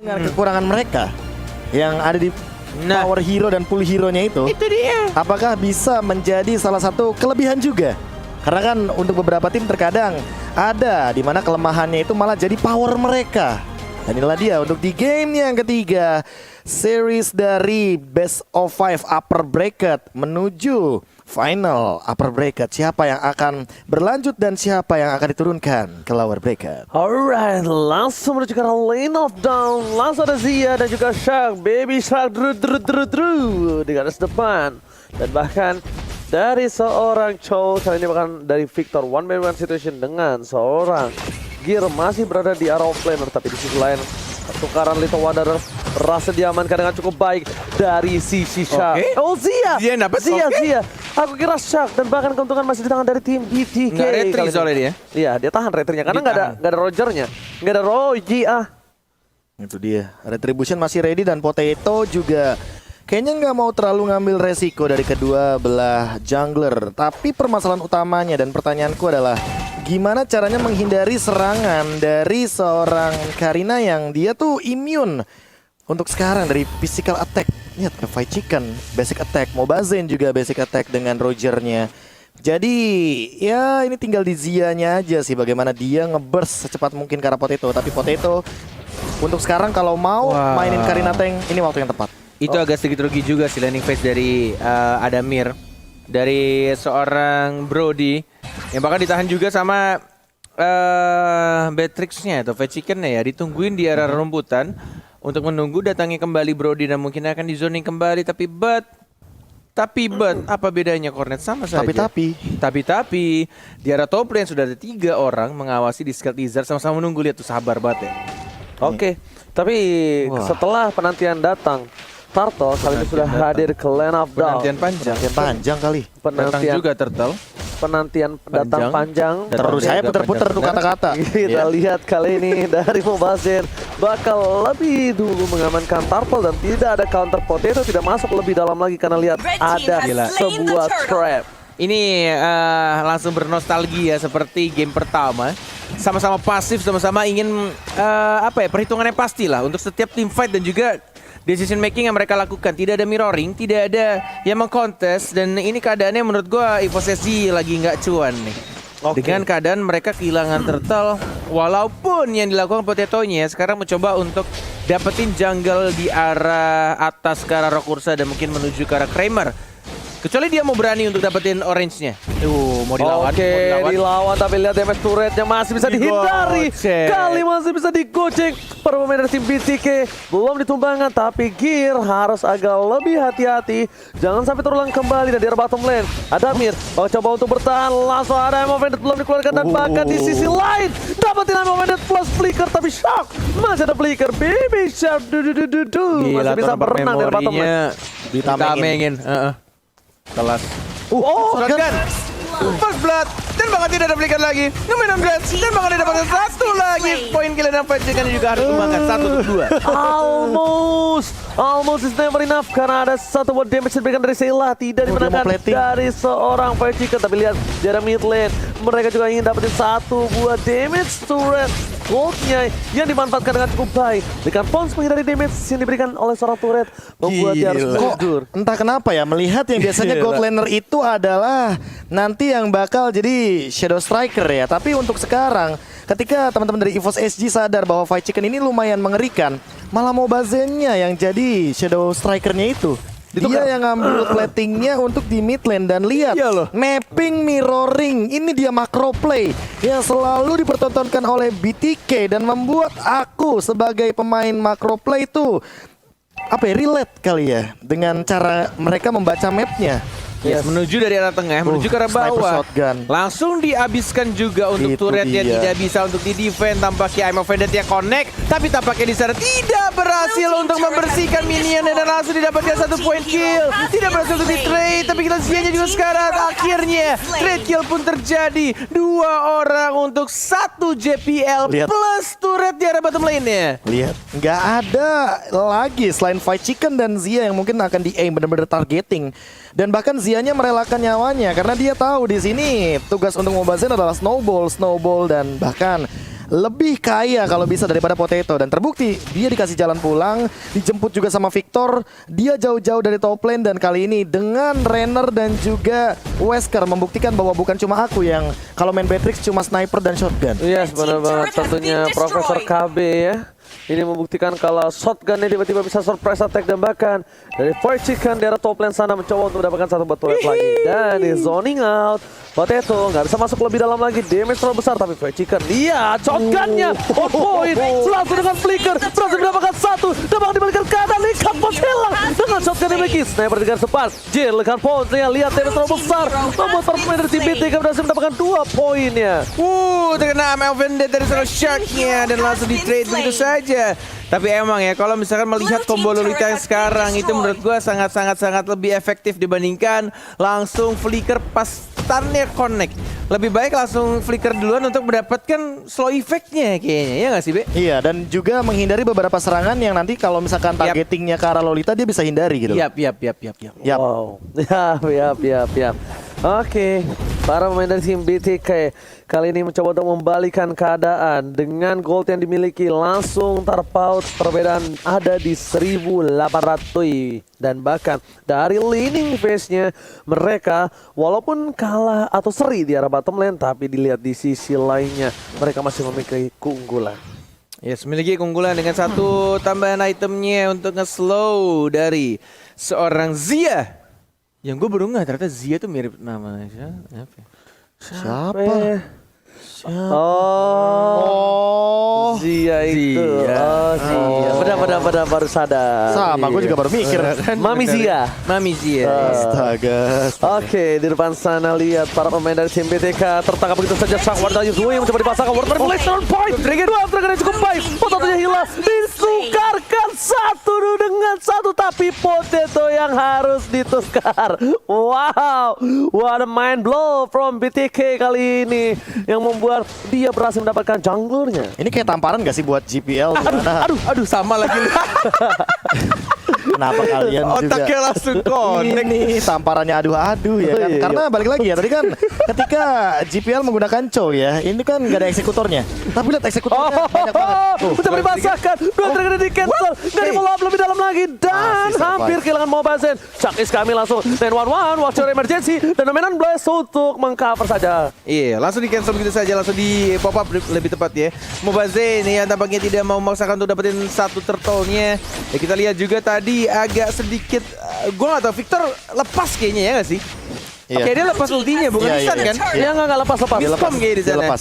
Dengan kekurangan mereka yang ada di power hero dan pool hero-nya itu dia. apakah bisa menjadi salah satu kelebihan juga? Karena kan untuk beberapa tim terkadang ada di mana kelemahannya itu malah jadi power mereka. Dan inilah dia untuk di game yang ketiga, series dari Best of 5 Upper Bracket menuju final Upper Bracket. Siapa yang akan berlanjut dan siapa yang akan diturunkan ke Lower Bracket? Alright, langsung menuju ke lane of down. Langsung ada Zia dan juga Shark. Baby Shark dru di garis depan. Dan bahkan dari seorang Chow, kali ini bahkan dari Victor 1v1 situation dengan seorang Gear masih berada di arah offlaner. Tapi di sisi lain pertukaran Little Wanderer berhasil diamankan dengan cukup baik dari sisi Shark. Oh Zia! Zia dapat, Zia. Aku kira Shark dan bahkan keuntungan masih di tangan dari tim BTK. Nggak retry kali ini. soalnya dia. Iya, dia tahan retrinya karena nggak ada Rogernya, nggak ada Rogi Itu dia, Retribution masih ready dan Potato juga kayaknya nggak mau terlalu ngambil resiko dari kedua belah jungler. Tapi permasalahan utamanya dan pertanyaanku adalah gimana caranya menghindari serangan dari seorang Karina yang dia tuh immune untuk sekarang dari physical attack. Lihat ke Fight Chicken, basic attack, Mobazen juga basic attack dengan Rogernya. Jadi ya ini tinggal di Zia-nya aja sih bagaimana dia ngeburst secepat mungkin ke arah Potato. Tapi Potato untuk sekarang kalau mau mainin Karina Tank ini waktu yang tepat. Itu agak sedikit rugi juga sih landing phase dari Adamir, dari seorang Brody yang bahkan ditahan juga sama Beatrix-nya atau Fight Chicken-nya ya, ditungguin di area rumputan untuk menunggu datangnya kembali Brody dan mungkin akan di zoning kembali. Tapi apa bedanya Cornet sama saja. Tapi di area top lane sudah ada 3 orang mengawasi di Skilled Lizard sama-sama menunggu. Lihat tuh sabar banget ya. Oke, tapi setelah penantian datang, Turtle kali ini sudah hadir ke lane of down. Penantian Panjang kali. Datang juga Turtle. Penantian datang panjang. Terus saya putar-putar tuh kata-kata. Kita lihat kali ini dari Mobazen bakal lebih dulu mengamankan Turtle dan tidak ada counter Potato, tidak masuk lebih dalam lagi karena lihat ada sebuah trap. Ini langsung bernostalgia seperti game pertama. Sama-sama pasif, sama-sama ingin perhitungannya pasti lah untuk setiap team fight dan juga decision making yang mereka lakukan. Tidak ada mirroring, tidak ada yang mengkontes, dan ini keadaannya menurut gua EVOS SG lagi nggak cuan nih. Dengan keadaan mereka kehilangan Turtle, walaupun yang dilakukan Potato-nya sekarang mencoba untuk dapetin jungle di arah atas ke arah Rock Ursa dan mungkin menuju ke arah Kramer. Kecuali dia mau berani untuk dapetin orange-nya. Mau dilawan. Dilawan tapi lihat damage turretnya masih bisa dihindari. Kali masih bisa digoceng. Para pemain dari tim BTK belum ditumbangkan, tapi Gear harus agak lebih hati-hati. Jangan sampai terulang kembali dari bottom lane. Adamir mau coba untuk bertahan. Langsung ada Emovendet belum dikeluarkan dan bahkan di sisi lain dapetin Emovendet plus flicker, tapi Shark masih ada flicker. Baby Shark masih bisa berenang dari bottom lane. Ditamengin. Kelas. Shotgun. First blood. Dan bahkan tidak ada flicker lagi. Ngemin blood. Dan bahkan tidak dapat satu lagi. Poin kill dan Fight Chicken juga harus kembangkan 1-2. Almost is never enough karena ada satu buat damage yang diberikan dari Sheila, tidak dimenangkan dari seorang Fight Chicken. Tapi lihat di arah mid lane mereka juga ingin dapetin satu buah damage turret goldnya yang dimanfaatkan dengan cukup baik. Dengan Pons menghindari damage yang diberikan oleh seorang turret membuat dia harus mundur. Entah kenapa ya, melihat yang biasanya gold laner itu adalah nanti yang bakal jadi Shadow Striker ya. Tapi untuk sekarang ketika teman-teman dari EVOS SG sadar bahwa Fight Chicken ini lumayan mengerikan, malah Mobazen-nya yang jadi Shadow Striker-nya itu. Dia yang ngambil platingnya untuk di mid lane. Dan lihat mapping mirroring. Ini dia macro play yang selalu dipertontonkan oleh BTK dan membuat aku sebagai pemain macro play itu relate kali ya dengan cara mereka membaca mapnya. Menuju dari arah tengah, menuju ke arah bawah. Langsung dihabiskan juga untuk turret yang tidak bisa untuk di-defend. Tampaknya I'm Offended yang connect, tapi tampaknya di sana tidak berhasil untuk membersihkan minion dan langsung didapatkan 1 point kill. Tidak berhasil untuk di-trade, tapi kita Zia-nya juga sekarang akhirnya trade kill pun terjadi. 2 orang untuk 1 JPL plus turret di arah bottom lane-nya. Lihat, nggak ada lagi selain Fight Chicken dan Zia yang mungkin akan di-aim benar-benar targeting. Dan bahkan Zia-nya merelakan nyawanya karena dia tahu di sini tugas untuk Mobazen adalah snowball dan bahkan lebih kaya kalau bisa daripada Potato. Dan terbukti dia dikasih jalan pulang, dijemput juga sama Victor. Dia jauh-jauh dari top lane dan kali ini dengan Renner dan juga Wesker membuktikan bahwa bukan cuma aku yang kalau main Beatrix cuma sniper dan shotgun. Yes, benar banget. Tentunya Profesor KB ya. Ini membuktikan kalau shotgunnya tiba-tiba bisa surprise attack dan bahkan dari Fried Chicken di arah top lane sana mencoba untuk mendapatkan satu batu lagi dan di zoning out. Potato nggak bisa masuk lebih dalam lagi, damage terlalu besar tapi Fried Chicken lihat shotgunnya on point langsung dengan flicker berhasil mendapatkan satu dan bahkan dibalikan keadaan Likan Pons hilang dengan shotgun dimiliki sniper di garis depan. Jill Likan Pons lihat damage terlalu besar membuat para pemain dari tim BTK berhasil mendapatkan 2 poinnya. Terkena Melvin Dead dari seorang sharknya dan langsung di trade begitu saja. Tapi emang ya kalau misalkan melihat combo Lolita yang sekarang itu menurut gue sangat lebih efektif dibandingkan langsung flicker pas stunnya connect. Lebih baik langsung flicker duluan untuk mendapatkan slow effect-nya kayaknya, ya nggak sih, Be? Iya, dan juga menghindari beberapa serangan yang nanti kalau misalkan targetingnya ke arah Lolita dia bisa hindari gitu. Yap. Wow. Yap. Oke, para pemain dari tim BTK kali ini mencoba untuk membalikan keadaan dengan gold yang dimiliki langsung terpaut. Perbedaan ada di 1.800 dan bahkan dari laning phase-nya mereka walaupun kalah atau seri di arah bottom lane tapi dilihat di sisi lainnya mereka masih memiliki keunggulan. Yes, memiliki keunggulan dengan satu tambahan itemnya untuk nge-slow dari seorang Zia. Yang gue baru nggak ternyata Zia tuh mirip namanya Siapa? Oh, Zia itu. Oh, Zia. Benar baru sadar. Sama, gue juga baru mikir. Mami Zia. Astaga. Oke, di depan sana lihat para pemain dari tim BTK tertangkap begitu saja sang Wardal Yuzui yang mencoba dipasangkan Ward Manipulation point. Dua trigger yang cukup baik. Potatonya hilang, disukarkan satu dengan satu tapi Potato yang harus ditukar. Wow, what a mind blow from BTK kali ini yang membuat dia berhasil mendapatkan junglernya. Ini kayak tamparan gak sih buat GPL? Aduh sama lagi. Kenapa kalian juga Otaknya langsung connect. ini tamparannya adu-adu ya kan? Karena balik lagi ya tadi kan ketika GPL menggunakan Chow ya, ini kan gak ada eksekutornya. Tapi lihat eksekutornya banyak banget. Mencoba dipasangkan, dua trigger di cancel, nggak di follow up lebih dalam lagi dan hampir kehilangan Mobazen. Chuckis kami langsung 911, watch your emergency dan dominan blast untuk mengcover saja. Iya, langsung di cancel begitu saja, langsung di pop up lebih tepat ya. Mobazen yang tampaknya tidak mau memaksakan untuk dapetin satu turtle-nya. Ya kita lihat juga tadi agak sedikit, gue gak tau Victor lepas kayaknya ya gak sih? Iya. Oke dia lepas ultinya bukan stun kan? Dia nggak lepas. Miscom kayak di sana.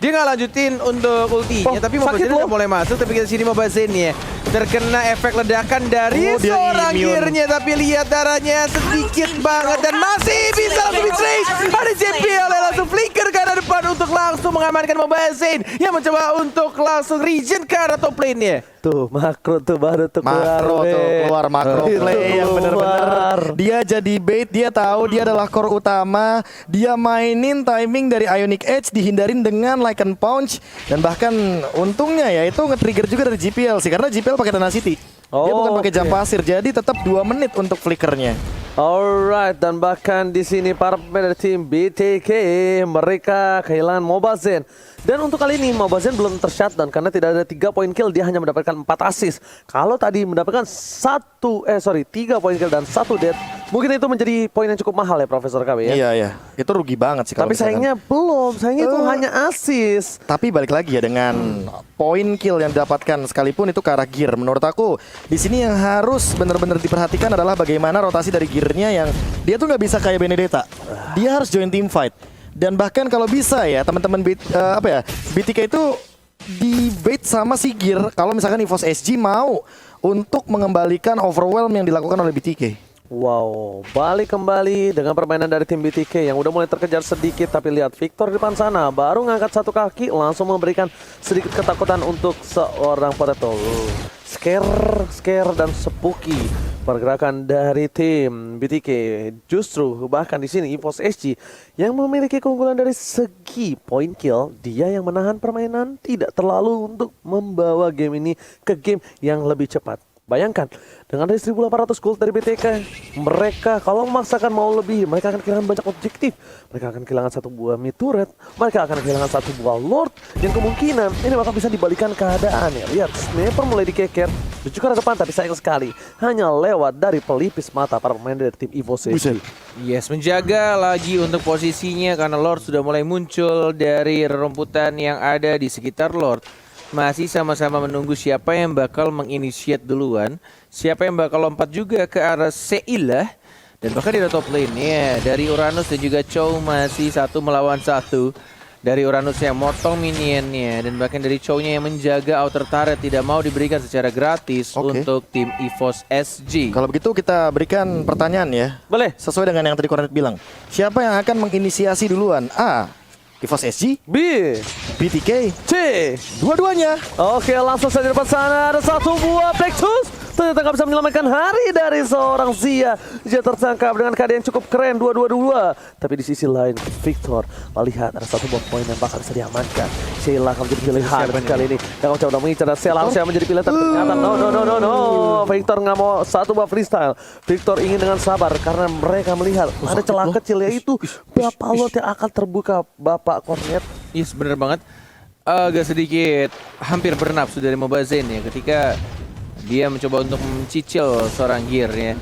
Dia nggak lanjutin untuk ultinya, tapi Mobazen udah mulai masuk. Tapi kita sini Mobazen ya terkena efek ledakan dari seorang gearnya, tapi lihat darahnya sedikit banget dan masih bisa langsung di-trace. Ada JPL yang langsung flicker ke arah depan untuk langsung mengamankan Mobazen yang mencoba untuk langsung regen ke arah top lane-nya. Tuh makro tuh baru tuh keluar makro play yang benar-benar dia jadi bait. Dia tahu dia adalah core utama, dia mainin timing dari Ionic Edge dihindarin dengan Lycan Punch dan bahkan untungnya ya itu nge-trigger juga dari GPL sih karena GPL pakai Tenacity. Dia bukan pakai jam pasir, jadi tetap 2 menit untuk flickernya. Alright, dan bahkan di sini para pemain dari tim BTK mereka kehilangan Mobazen. Dan untuk kali ini Mobazen belum tershutdown karena tidak ada 3 poin kill, dia hanya mendapatkan 4 assist. Kalau tadi mendapatkan 3 poin kill dan 1 death, mungkin itu menjadi poin yang cukup mahal ya Profesor KB ya. Iya, itu rugi banget sih. Tapi sayangnya itu hanya assist. Tapi balik lagi ya dengan poin kill yang didapatkan sekalipun itu ke arah gear. Menurut aku di sini yang harus benar-benar diperhatikan adalah bagaimana rotasi dari gearnya yang dia tuh nggak bisa kayak Benedetta. Dia harus join team fight. Dan bahkan kalau bisa ya teman-teman BTK itu di bait sama si gear kalau misalkan EVOS SG mau untuk mengembalikan overwhelm yang dilakukan oleh BTK. Wow, balik kembali dengan permainan dari tim BTK yang udah mulai terkejar sedikit. Tapi lihat Victor di depan sana baru ngangkat satu kaki langsung memberikan sedikit ketakutan untuk seorang Potato. Scare dan spooky pergerakan dari tim BTK. Justru bahkan di sini EVOS SG yang memiliki keunggulan dari segi point kill, dia yang menahan permainan tidak terlalu untuk membawa game ini ke game yang lebih cepat. Bayangkan, dengan 1.800 gold dari BTK, mereka kalau memaksakan mau lebih, mereka akan kehilangan banyak objektif. Mereka akan kehilangan satu buah mid turret, mereka akan kehilangan satu buah lord, yang kemungkinan ini bakal bisa dibalikan keadaan ya. Lihat, sniper mulai dikeker, menuju ke arah depan, tapi sayang sekali, hanya lewat dari pelipis mata para pemain dari tim EVOS SG. Yes, menjaga lagi untuk posisinya karena Lord sudah mulai muncul dari rerumputan yang ada di sekitar Lord. Masih sama-sama menunggu siapa yang bakal menginisiat duluan, siapa yang bakal lompat juga ke arah Seilah. Dan bahkan di top lane ya, dari Uranus dan juga Chow masih 1 melawan 1. Dari Uranus yang motong minionnya, dan bahkan dari Chow-nya yang menjaga outer turret tidak mau diberikan secara gratis untuk tim EVOS SG. Kalau begitu kita berikan pertanyaan ya. Boleh. Sesuai dengan yang tadi Cornet bilang. Siapa yang akan menginisiasi duluan? A. EVOS SG, B, BTK, C. dua-duanya. Oke, langsung saja di depan sana ada satu buah Plexus. Ternyata nggak bisa menyelamatkan hari dari seorang Zia. Zia tertangkap dengan keadaan yang cukup keren 2-2-2. Tapi di sisi lain Victor melihat ada satu buah poin yang bakal bisa diamankan. Sheila akan menjadi pilihan kali ini. Yang udah mengincar Sheila harusnya menjadi pilihan, tapi ternyata no. Victor nggak mau satu buah freestyle. Victor ingin dengan sabar karena mereka melihat ada celah kecil, yaitu Bapak Lord yang akan terbuka. Bapak Cornet. Yes, bener banget. Agak sedikit hampir bernafsu dari Mobile Zen ya ketika dia mencoba untuk mencicil seorang gear ya.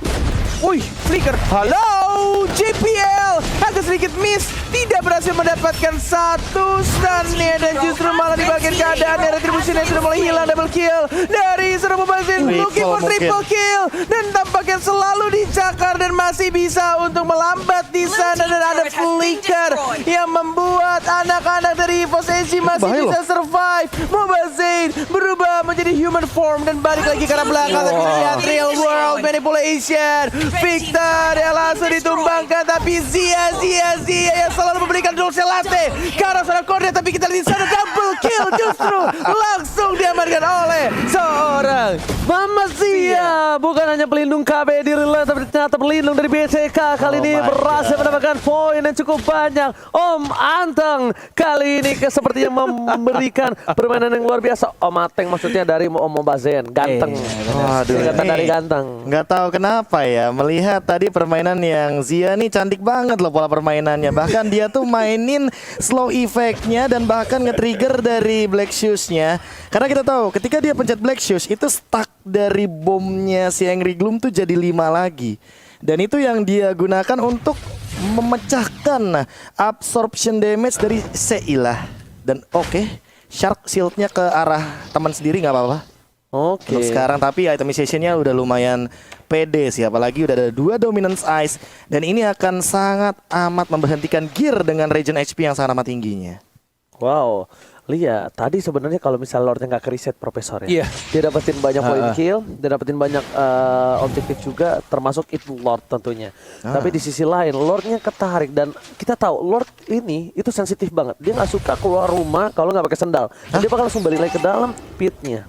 Wih, flicker. Halo, JPL. Agak sedikit miss. Tidak berhasil mendapatkan satu stun-nya. Dan justru malah di bagian keadaan retribusinya sudah mulai hilang. Double kill dari seorang Mobile Zen. Looking for triple kill. Dan tampaknya selalu dicakar dan masih bisa untuk melambat di sana. Dan ada flicker yang membuat anak-anak dari EVOS SG masih bisa survive. Mobile Zen berubah menjadi human form dan balik lagi ke arah belakang. Tapi lihat real world manipulation. Victor yang langsung ditumbangkan, tapi Zia yang selalu memberikan dulce latte ke arah seorang Cornet, tapi kita lihat di sana double kill justru langsung diamankan oleh seorang Mama Zia. Bukan hanya pelindung KB di relay, tapi ternyata pelindung dari BCK kali ini berhasil mendapatkan poin yang cukup banyak. Om Anteng kali ini sepertinya memberikan permainan yang luar biasa. Om Anteng maksudnya dari Om Bazen, ganteng. Waduh, Singkatan dari ganteng. Nggak tahu kenapa ya, melihat tadi permainan yang Zia nih cantik banget loh pola permainannya. Bahkan dia tuh mainin slow effect-nya dan bahkan nge-trigger dari Black Shoes-nya. Karena kita tahu ketika dia pencet Black Shoes itu stuck dari bomnya si Angry Gloom tuh jadi 5 lagi. Dan itu yang dia gunakan untuk memecahkan absorption damage dari Seilah. Dan Shark Shield-nya ke arah teman sendiri nggak apa-apa. Untuk sekarang, tapi itemization-nya udah lumayan pede sih, apalagi udah ada 2 dominance ice dan ini akan sangat amat memberhentikan gear dengan regen HP yang sangat amat tingginya. Wow, lihat tadi sebenarnya kalau misalnya Lordnya nggak ke-reset Profesor ya, dia dapetin banyak point kill, dia dapetin banyak objektif juga, termasuk itu Lord tentunya. Tapi di sisi lain Lordnya ketarik dan kita tahu Lord ini itu sensitif banget, dia nggak suka keluar rumah kalau nggak pakai sendal. Dia bakal langsung balik lagi ke dalam pitnya.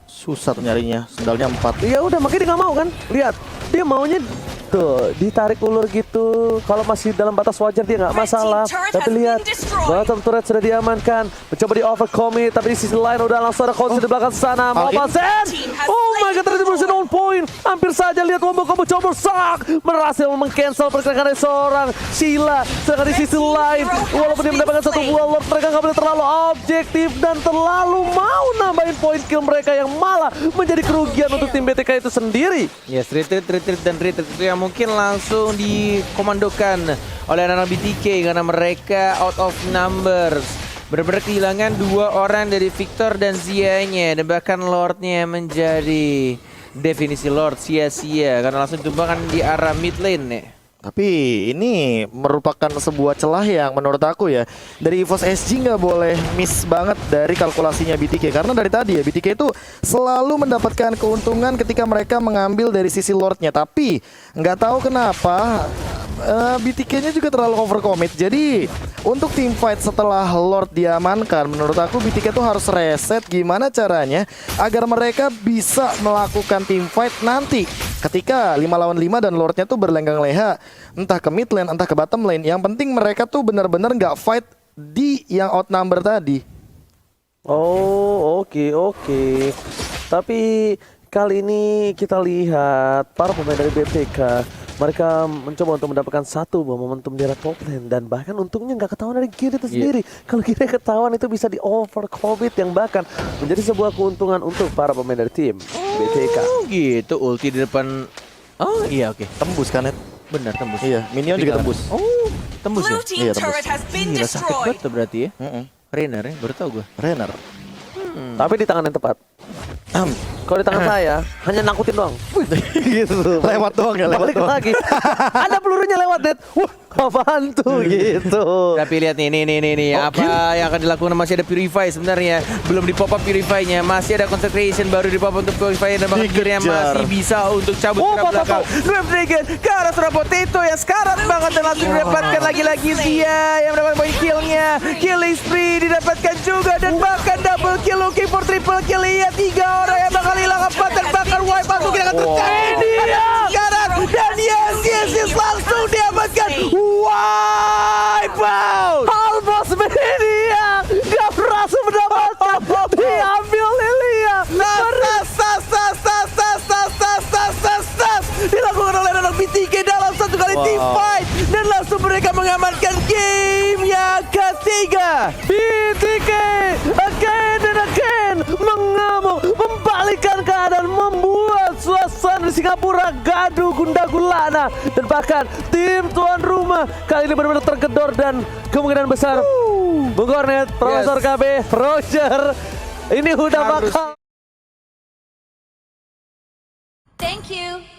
Susah tuh nyarinya, sendalnya 4. Ya udah, makanya dia nggak mau kan. Lihat, dia maunya tuh ditarik ulur gitu. Kalau masih dalam batas wajar dia nggak masalah. Tapi lihat, bottom turret sudah diamankan. Mencoba di overcommit, tapi di sisi lain udah langsung ada counter di belakang sana. Mobile Zen. Oh my god, ternyata berhasil on point. Hampir saja lihat combo coba sak berhasil meng-cancel pergerakan dari seorang Sheila. Sedangkan di sisi lain, walaupun dia mendapatkan satu buah Lord, mereka nggak boleh terlalu objektif dan terlalu mau nambahin point kill mereka yang malah menjadi kerugian untuk tim BTK itu sendiri. Yes, retreat itu yang mungkin langsung dikomandokan oleh anak-anak BTK karena mereka out of numbers. Benar-benar kehilangan 2 orang dari Victor dan Zia-nya, dan bahkan Lord-nya menjadi definisi Lord sia-sia karena langsung ditumbangkan di arah mid lane nih. Tapi ini merupakan sebuah celah yang menurut aku ya, dari EVOS SG nggak boleh miss banget dari kalkulasinya BTK. Karena dari tadi ya BTK itu selalu mendapatkan keuntungan ketika mereka mengambil dari sisi Lordnya. Tapi nggak tahu kenapa BTK-nya juga terlalu overcommit. Jadi untuk team fight setelah Lord diamankan, menurut aku BTK tuh harus reset gimana caranya agar mereka bisa melakukan team fight nanti ketika 5 lawan 5 dan Lordnya tuh berlenggang leha entah ke mid lane entah ke bottom lane. Yang penting mereka tuh benar-benar nggak fight di yang outnumber tadi. Oh, oke. Tapi kali ini kita lihat para pemain dari BTK, mereka mencoba untuk mendapatkan satu buah momentum di arah top lane, dan bahkan untungnya nggak ketahuan dari Gear itu sendiri. Kalau Gear ketahuan itu bisa di overcommit yang bahkan menjadi sebuah keuntungan untuk para pemain dari tim BTK. Oh gitu, ulti di depan. Oh iya, oke. Tembus kan, Net? Benar, tembus. Iya, minion juga tembus. Oh, tembus ya? Blue team Iya, tembus. turret has been Gila, sakit banget destroyed. tuh berarti ya. Rainer ya, baru tau gue. Renner. Tapi di tangan yang tepat. Kalau di tangan saya hanya nangkutin doang. Gitu. Lewat doang ya, lewat Balik doang. lagi. Ada pelurunya lewat, Net. Wah, apaan tuh gitu. Tapi lihat nih, apa yang akan dilakukan, masih ada Purify sebenarnya. Belum di pop up Purify-nya, masih ada Concentration baru di pop up untuk Purify, dan bahkan Gear-nya Dikejar. masih bisa untuk cabut ke arah belakang. Grab Dragon ke arah seorang Potato yang sekarat banget dan langsung didapatkan lagi-lagi Zia yang mendapatkan poin kill-nya. Killing spree didapatkan juga dan bahkan double kill, looking for triple kill. Lihat 3 orang yang bakal hilang, 4 terbakar, wipe out mungkin akan terjadi sekarang, dan yes langsung diamankan. Wipe out. Almost Media gak berhasil mendapatkan, diambil Lilia. Dilakukan oleh anak BTK dalam satu kali team fight, dan langsung mereka mengamankan game yang ketiga. BTK again and again mengamuk, membalikkan keadaan, membuat suasana di Singapura gaduh gundah gulana, dan bahkan tim tuan rumah kali ini benar-benar tergedor, dan kemungkinan besar Bung Kornet, Profesor Yes. KB, Roger ini udah Harus. bakal Thank you.